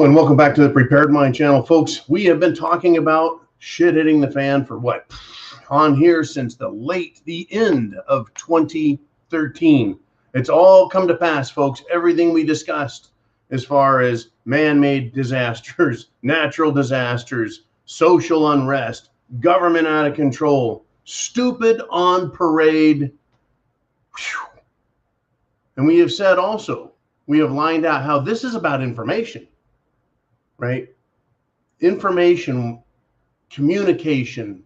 and welcome back to the Prepared Mind channel, folks. We have been talking about shit hitting the fan for what? On here since the end of 2013. It's all come to pass, folks. Everything we discussed as far as man-made disasters, natural disasters, social unrest, government out of control, stupid on parade. Whew. And we have said also, we have lined out how this is about information, right? Information, communication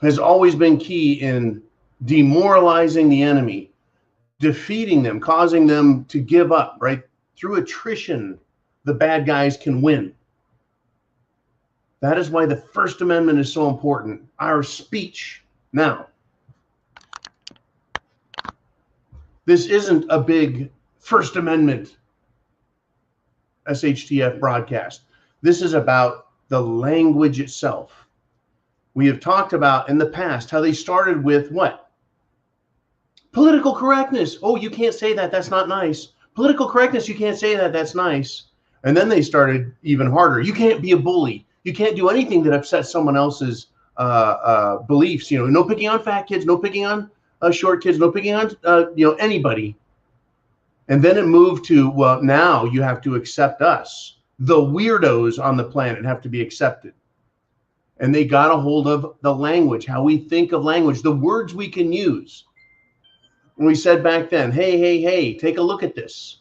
has always been key in demoralizing the enemy, defeating them, causing them to give up, right? Through attrition, the bad guys can win. That is why the First Amendment is so important. Our speech. Now, this isn't a big First Amendment SHTF broadcast. This is about the language itself. We have talked about in the past how they started with what? Political correctness. Oh, you can't say that. That's not nice. Political correctness. You can't say that. That's nice. And then they started even harder. You can't be a bully. You can't do anything that upsets someone else's beliefs. You know, no picking on fat kids, no picking on short kids, no picking on anybody. And then it moved to, well, now you have to accept us. The weirdos on the planet have to be accepted. And they got a hold of the language, how we think of language, the words we can use. And we said back then, hey, take a look at this.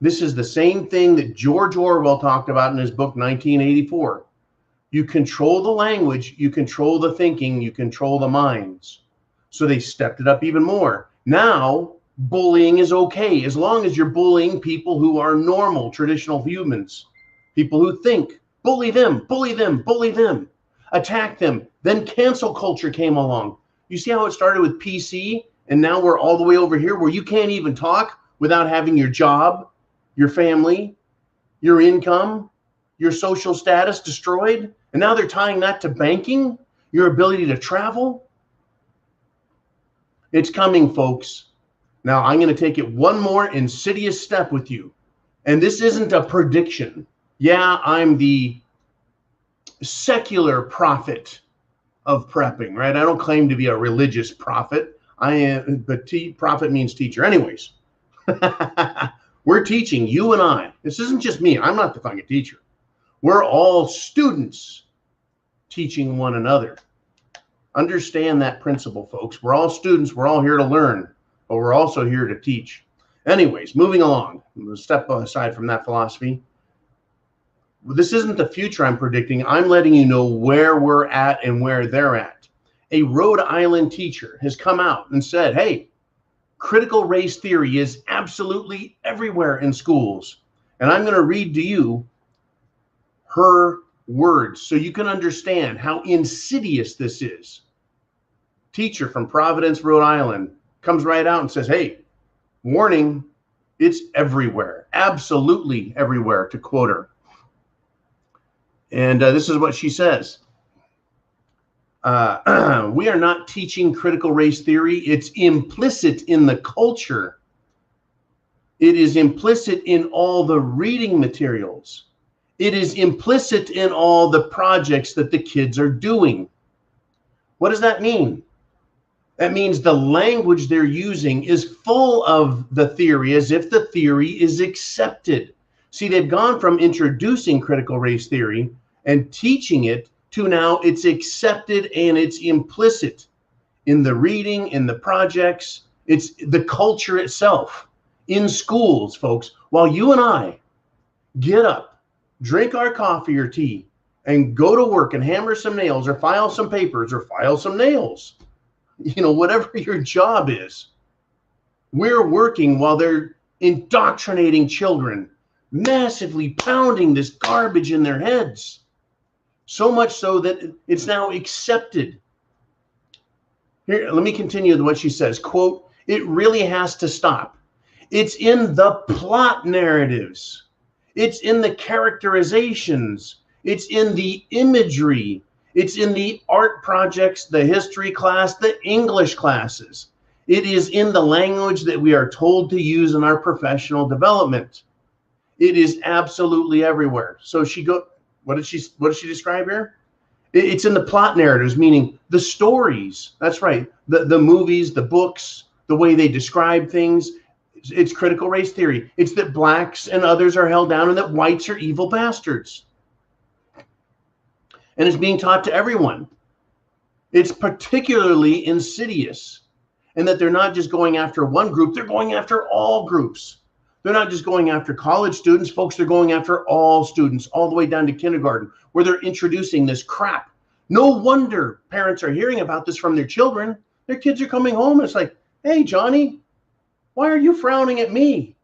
This is the same thing that George Orwell talked about in his book, 1984. You control the language, you control the thinking, you control the minds. So they stepped it up even more. Now, bullying is okay as long as you're bullying people who are normal, traditional humans, people who think. Bully them, bully them, bully them, attack them. Then cancel culture came along. You see how it started with PC, and now we're all the way over here where you can't even talk without having your job, your family, your income, your social status destroyed. And now they're tying that to banking, your ability to travel. It's coming, folks. Now, I'm going to take it one more insidious step with you. And this isn't a prediction. Yeah, I'm the secular prophet of prepping, right? I don't claim to be a religious prophet. I am, but prophet means teacher. Anyways, we're teaching, you and I. This isn't just me. I'm not the fucking teacher. We're all students teaching one another. Understand that principle, folks. We're all students. We're all here to learn. But we're also here to teach. Anyways, moving along, step aside from that philosophy. This isn't the future I'm predicting. I'm letting you know where we're at and where they're at. A Rhode Island teacher has come out and said, hey, critical race theory is absolutely everywhere in schools. And I'm going to read to you her words so you can understand how insidious this is. Teacher from Providence, Rhode Island, comes right out and says, hey, warning, it's everywhere, absolutely everywhere, to quote her. And this is what she says. We are not teaching critical race theory. It's implicit in the culture. It is implicit in all the reading materials. It is implicit in all the projects that the kids are doing. What does that mean? That means the language they're using is full of the theory as if the theory is accepted. See, they've gone from introducing critical race theory and teaching it to now it's accepted and it's implicit in the reading, in the projects. It's the culture itself in schools, folks. While you and I get up, drink our coffee or tea, and go to work and hammer some nails or file some papers or file some nails, you know, whatever your job is, we're working while they're indoctrinating children, massively pounding this garbage in their heads. So much so that it's now accepted. Here, let me continue with what she says. Quote, it really has to stop. It's in the plot narratives. It's in the characterizations. It's in the imagery. It's in the art projects, the history class, the English classes. It is in the language that we are told to use in our professional development. It is absolutely everywhere. So what did she describe here? It's in the plot narratives, meaning the stories. That's right. The movies, the books, the way they describe things. It's critical race theory. It's that blacks and others are held down and that whites are evil bastards. And it's being taught to everyone. It's particularly insidious in that they're not just going after one group, they're going after all groups. They're not just going after college students, folks, they're going after all students, all the way down to kindergarten, where they're introducing this crap. No wonder parents are hearing about this from their children. Their kids are coming home and it's like, hey, Johnny, why are you frowning at me?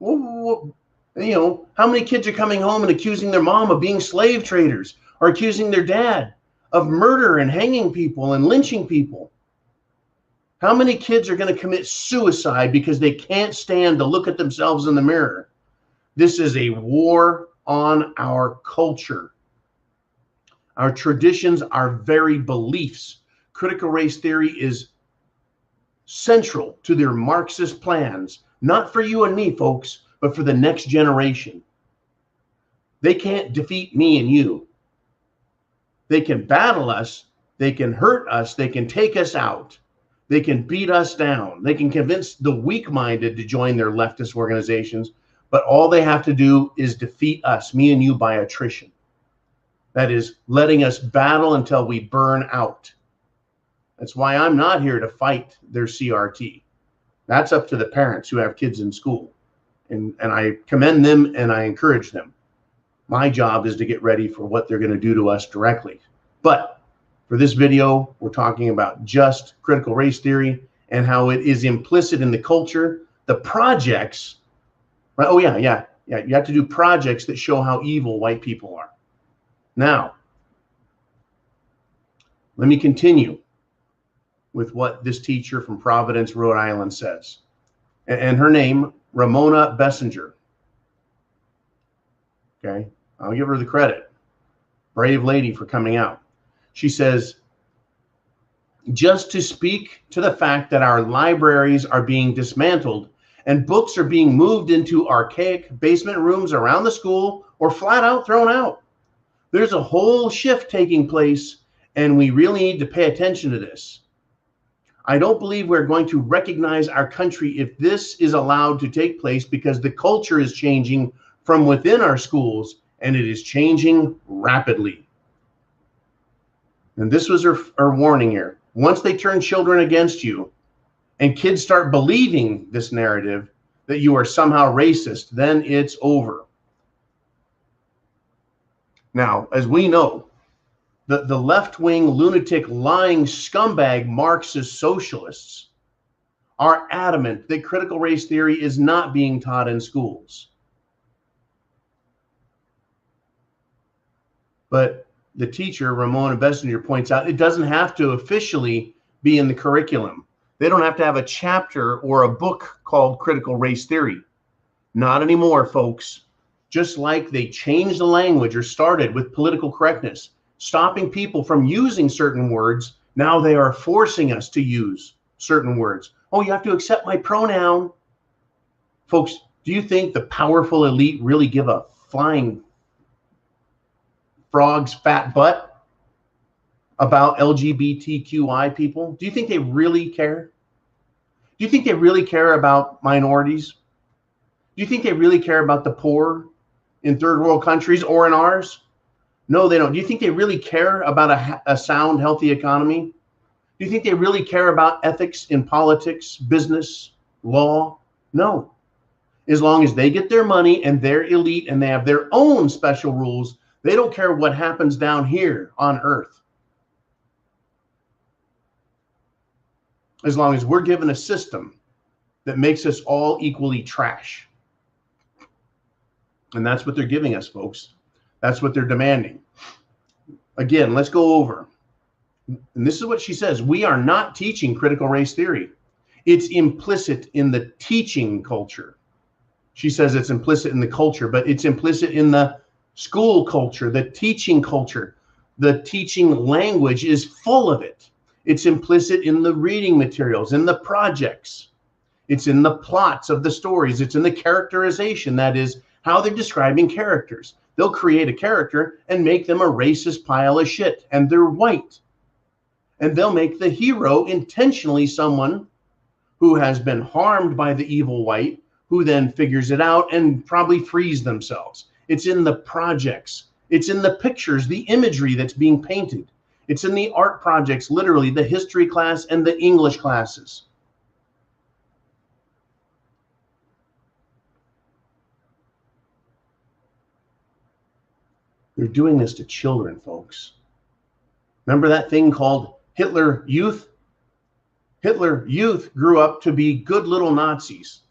You know, how many kids are coming home and accusing their mom of being slave traders or accusing their dad of murder and hanging people and lynching people? How many kids are going to commit suicide because they can't stand to look at themselves in the mirror? This is a war on our culture, our traditions, our very beliefs. Critical race theory is central to their Marxist plans, not for you and me, folks, but for the next generation. They can't defeat me and you. They can battle us, they can hurt us, they can take us out. They can beat us down. They can convince the weak-minded to join their leftist organizations, but all they have to do is defeat us, me and you, by attrition. That is, letting us battle until we burn out. That's why I'm not here to fight their CRT. That's up to the parents who have kids in school. And I commend them and I encourage them. My job is to get ready for what they're going to do to us directly. But for this video, we're talking about just critical race theory and how it is implicit in the culture. The projects, right? Oh, yeah. You have to do projects that show how evil white people are. Now, let me continue with what this teacher from Providence, Rhode Island says. And her name, Ramona Bessinger. Okay, I'll give her the credit. Brave lady for coming out. She says, just to speak to the fact that our libraries are being dismantled and books are being moved into archaic basement rooms around the school or flat out thrown out. There's a whole shift taking place and we really need to pay attention to this. I don't believe we're going to recognize our country if this is allowed to take place because the culture is changing from within our schools and it is changing rapidly. And this was her warning here. Once they turn children against you and kids start believing this narrative that you are somehow racist, then it's over. Now, as we know, the left-wing, lunatic, lying scumbag Marxist socialists are adamant that critical race theory is not being taught in schools. But the teacher, Ramona Bessinger, points out it doesn't have to officially be in the curriculum. They don't have to have a chapter or a book called Critical Race Theory. Not anymore, folks. Just like they changed the language or started with political correctness, stopping people from using certain words, now they are forcing us to use certain words. Oh, you have to accept my pronoun. Folks, do you think the powerful elite really give a flying frog's fat butt about LGBTQI people? Do you think they really care? Do you think they really care about minorities? Do you think they really care about the poor in third world countries or in ours? No, they don't. Do you think they really care about a sound, healthy economy? Do you think they really care about ethics in politics, business, law? No. As long as they get their money and they're elite and they have their own special rules, they don't care what happens down here on earth. As long as we're given a system that makes us all equally trash. And that's what they're giving us, folks. That's what they're demanding. Again, let's go over. And this is what she says. We are not teaching critical race theory. It's implicit in the teaching culture. She says it's implicit in the culture, but it's implicit in the school culture, the teaching culture. The teaching language is full of it. It's implicit in the reading materials, in the projects. It's in the plots of the stories. It's in the characterization. That is how they're describing characters. They'll create a character and make them a racist pile of shit, and they're white. And they'll make the hero intentionally someone who has been harmed by the evil white, who then figures it out and probably frees themselves. It's in the projects. It's in the pictures, the imagery that's being painted. It's in the art projects, literally the history class and the English classes. They're doing this to children, folks. Remember that thing called Hitler Youth? Hitler Youth grew up to be good little Nazis.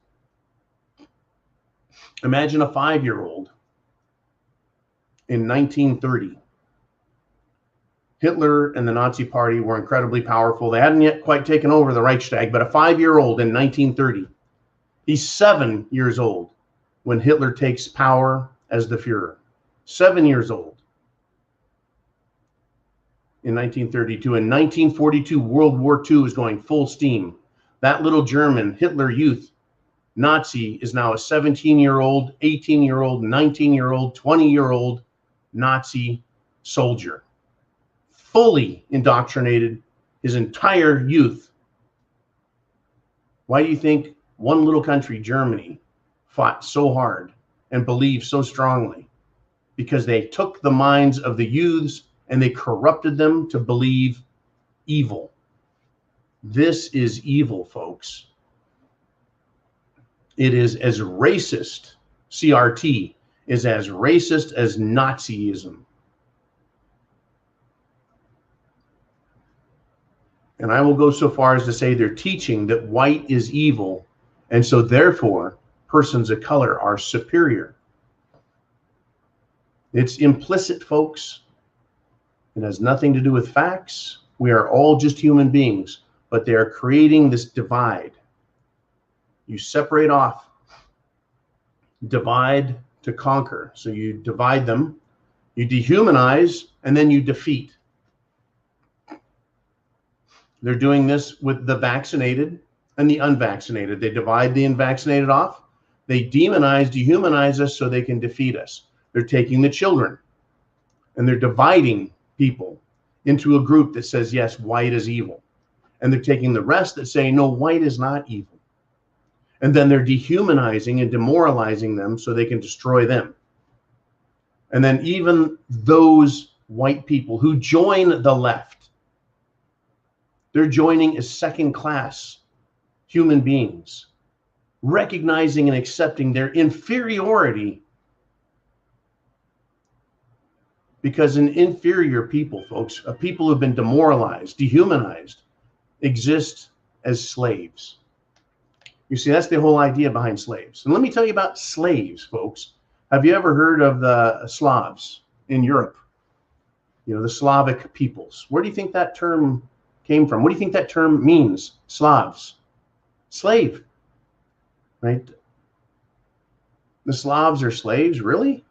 Imagine a 5-year-old in 1930. Hitler and the Nazi Party were incredibly powerful. They hadn't yet quite taken over the Reichstag, but a 5-year-old in 1930. He's 7 years old when Hitler takes power as the Führer. 7 years old in 1932. In 1942, World War II is going full steam. That little German Hitler Youth Nazi is now a 17-year-old, 18-year-old, 19-year-old, 20-year-old Nazi soldier, fully indoctrinated his entire youth. Why do you think one little country, Germany, fought so hard and believed so strongly? Because they took the minds of the youths and they corrupted them to believe evil. This is evil, folks. It is as racist, CRT is as racist as Nazism. And I will go so far as to say they're teaching that white is evil, and so therefore persons of color are superior. It's implicit, folks. It has nothing to do with facts. We are all just human beings, but they are creating this divide. You separate off, divide to conquer. So you divide them, you dehumanize, and then you defeat. They're doing this with the vaccinated and the unvaccinated. They divide the unvaccinated off. They demonize, dehumanize us so they can defeat us. They're taking the children and they're dividing people into a group that says, yes, white is evil. And they're taking the rest that say, no, white is not evil. And then they're dehumanizing and demoralizing them so they can destroy them. And then even those white people who join the left, they're joining as second-class human beings, recognizing and accepting their inferiority, because an inferior people, folks, a people who've been demoralized, dehumanized, exist as slaves. You see, that's the whole idea behind slaves. And let me tell you about slaves, folks. Have you ever heard of the Slavs in Europe? You know, the Slavic peoples. Where do you think that term came from? What do you think that term means? Slavs. Slave, right? The Slavs are slaves, really?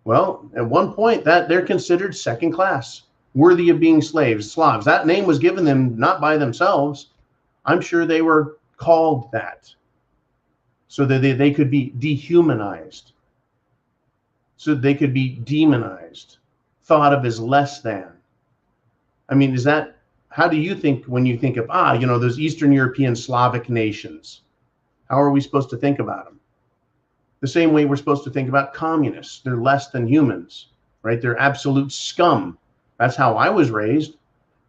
Well, at one point that they're considered second class, worthy of being slaves. Slavs. That name was given them not by themselves. I'm sure they were called that so that they could be dehumanized, so they could be demonized, thought of as less than. I mean, is that, how do you think when you think of, you know, those Eastern European Slavic nations? How are we supposed to think about them? The same way we're supposed to think about communists. They're less than humans, right? They're absolute scum. That's how I was raised,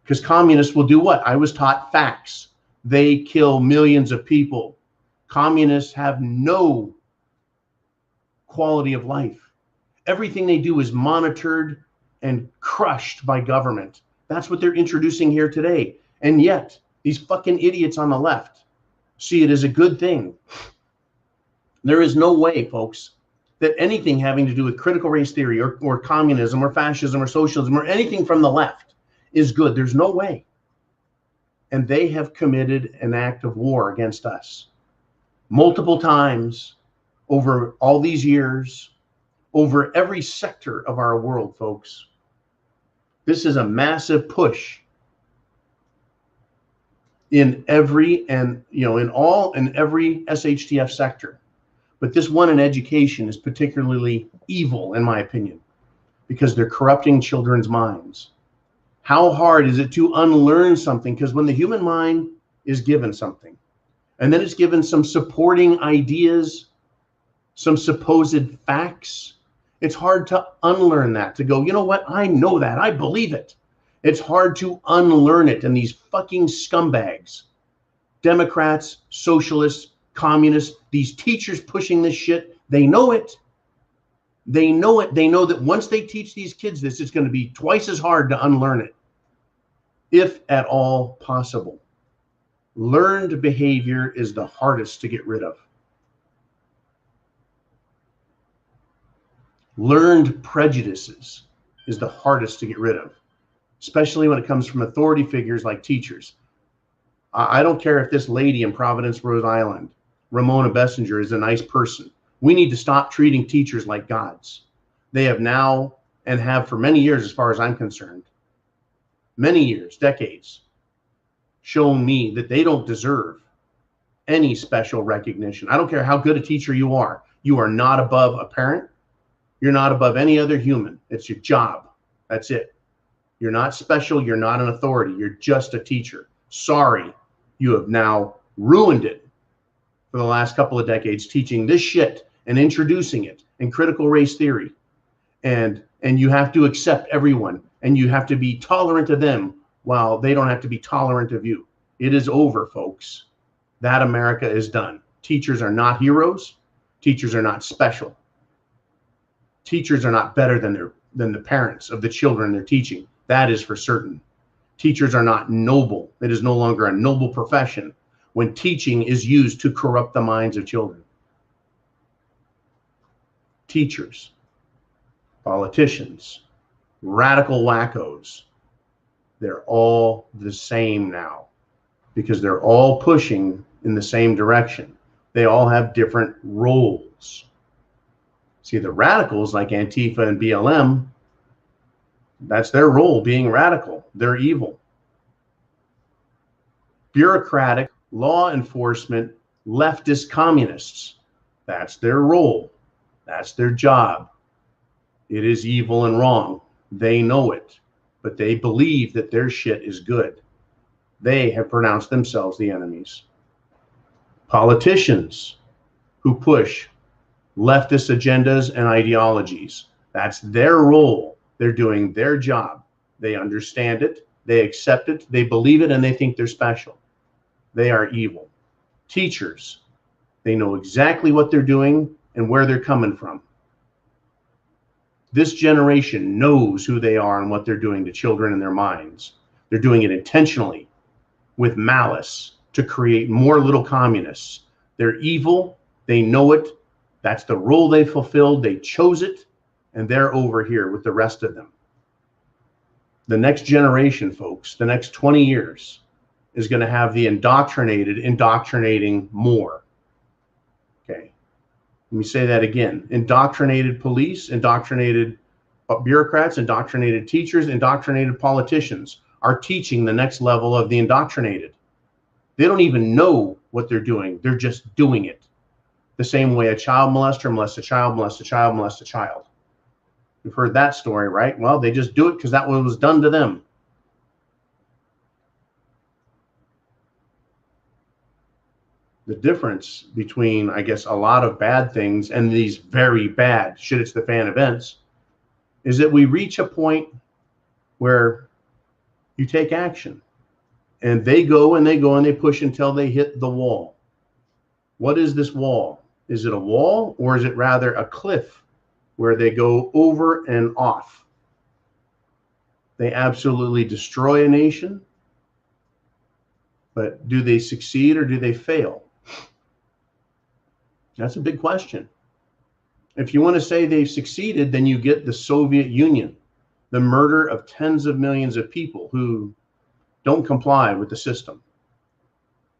because communists will do what? I was taught facts. They kill millions of people. Communists have no quality of life. Everything they do is monitored and crushed by government. That's what they're introducing here today. And yet, these fucking idiots on the left see it as a good thing. There is no way, folks, that anything having to do with critical race theory or communism or fascism or socialism or anything from the left is good. There's no way. And they have committed an act of war against us multiple times over all these years, over every sector of our world, folks. This is a massive push in every in every SHTF sector. But this one in education is particularly evil, in my opinion, because they're corrupting children's minds. How hard is it to unlearn something? Because when the human mind is given something, and then it's given some supporting ideas, some supposed facts, it's hard to unlearn that, to go, you know what, I know that, I believe it. It's hard to unlearn it. And these fucking scumbags, Democrats, socialists, communists, these teachers pushing this shit, they know it. They know it. They know that once they teach these kids this, it's going to be twice as hard to unlearn it, if at all possible. Learned behavior is the hardest to get rid of. Learned prejudices is the hardest to get rid of, especially when it comes from authority figures like teachers. I don't care if this lady in Providence, Rhode Island, Ramona Bessinger, is a nice person. We need to stop treating teachers like gods. They have now, and have for many years, as far as I'm concerned, many years, decades, shown me that they don't deserve any special recognition. I don't care how good a teacher you are. You are not above a parent. You're not above any other human. It's your job. That's it. You're not special. You're not an authority. You're just a teacher. Sorry, you have now ruined it for the last couple of decades, teaching this shit and introducing it in critical race theory. And you have to accept everyone, and you have to be tolerant of them while they don't have to be tolerant of you. It is over, folks. That America is done. Teachers are not heroes. Teachers are not special. Teachers are not better than the parents of the children they're teaching. That is for certain. Teachers are not noble. It is no longer a noble profession when teaching is used to corrupt the minds of children. Teachers, politicians, radical wackos, they're all the same now because they're all pushing in the same direction. They all have different roles. See, the radicals like Antifa and BLM, that's their role, being radical. They're evil. Bureaucratic, law enforcement, leftist communists, that's their role. That's their job. It is evil and wrong. They know it, but they believe that their shit is good. They have pronounced themselves the enemies. Politicians who push leftist agendas and ideologies, that's their role. They're doing their job. They understand it, they accept it, they believe it, and they think they're special. They are evil. Teachers, they know exactly what they're doing and where they're coming from. This generation knows who they are and what they're doing to children in their minds. They're doing it intentionally with malice to create more little communists. They're evil. They know it. That's the role they fulfilled. They chose it, and they're over here with the rest of them. The next generation, folks, the next 20 years is going to have the indoctrinated indoctrinating more. Okay. Let me say that again. Indoctrinated police, indoctrinated bureaucrats, indoctrinated teachers, indoctrinated politicians are teaching the next level of the indoctrinated. They don't even know what they're doing. They're just doing it. The same way a child molester molests a child, molests a child, molests a child. You've heard that story, right? Well, they just do it because that was done to them. The difference between, I guess, a lot of bad things and these very bad shit it's the fan events is that we reach a point where you take action and they go and they go and they push until they hit the wall. What is this wall? Is it a wall, or is it rather a cliff where they go over and off? They absolutely destroy a nation, but do they succeed or do they fail? That's a big question. If you want to say they've succeeded, then you get the Soviet Union, the murder of tens of millions of people who don't comply with the system.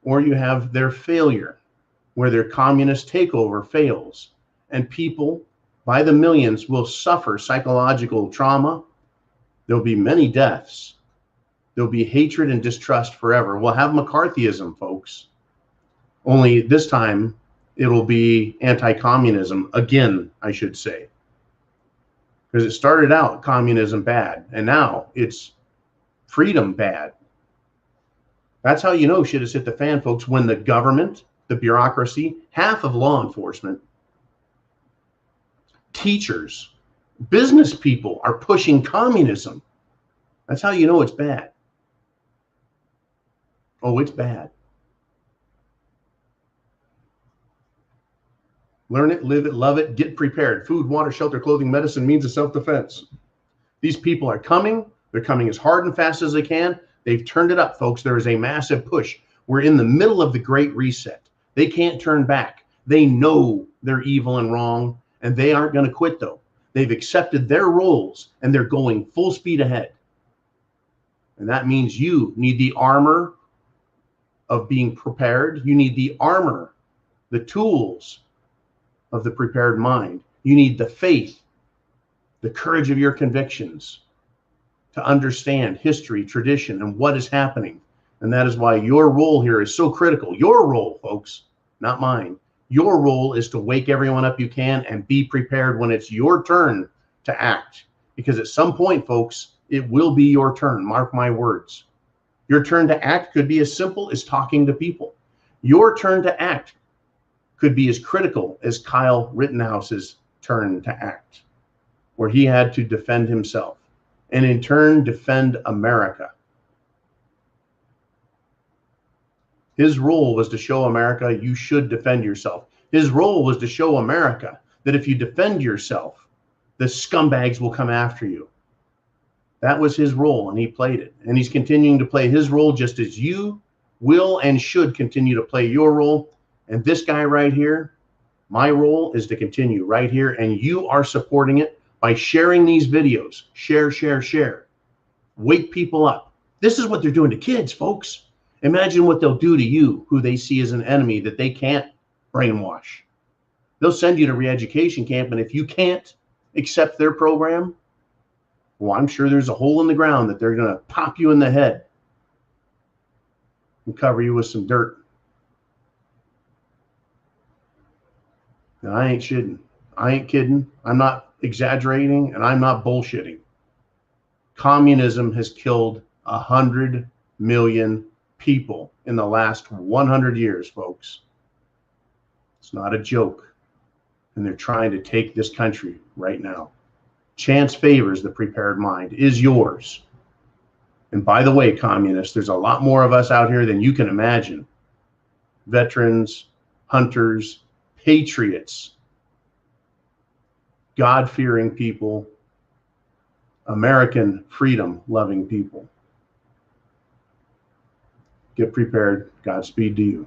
Or you have their failure, where their communist takeover fails, and people by the millions will suffer psychological trauma. There'll be many deaths. There'll be hatred and distrust forever. We'll have McCarthyism, folks. Only this time it'll be anti-communism again, I should say. Because it started out communism bad, and now it's freedom bad. That's how you know shit has hit the fan, folks, when the government, the bureaucracy, half of law enforcement, teachers, business people are pushing communism. That's how you know it's bad. Oh, it's bad. Learn it, live it, love it, get prepared. Food, water, shelter, clothing, medicine, means of self-defense. These people are coming. They're coming as hard and fast as they can. They've turned it up, folks. There is a massive push. We're in the middle of the Great Reset. They can't turn back. They know they're evil and wrong, and they aren't going to quit, though. They've accepted their roles, and they're going full speed ahead. And that means you need the armor of being prepared. You need the armor, the tools of the prepared mind. You need the faith, the courage of your convictions to understand history, tradition, and what is happening. And that is why your role here is so critical. Your role, folks, not mine. Your role is to wake everyone up you can and be prepared when it's your turn to act. Because at some point, folks, it will be your turn. Mark my words. Your turn to act could be as simple as talking to people. Your turn to act could be as critical as Kyle Rittenhouse's turn to act, where he had to defend himself and in turn defend America. His role was to show America you should defend yourself. His role was to show America that if you defend yourself, the scumbags will come after you. That was his role, and he played it. And he's continuing to play his role just as you will and should continue to play your role. And this guy right here, my role is to continue right here, and you are supporting it by sharing these videos. Share, share, share. Wake people up. This is what they're doing to kids, folks. Imagine what they'll do to you, who they see as an enemy that they can't brainwash. They'll send you to re-education camp, and if you can't accept their program, well, I'm sure there's a hole in the ground that they're going to pop you in the head and cover you with some dirt. Now, I ain't shitting. I ain't kidding. I'm not exaggerating, and I'm not bullshitting. Communism has killed 100 million people in the last 100 years, folks. It's not a joke. And they're trying to take this country right now. Chance favors the prepared mind. Is yours. And by the way, communists, there's a lot more of us out here than you can imagine. Veterans, hunters, patriots, God-fearing people, American freedom-loving people. Get prepared. Godspeed to you.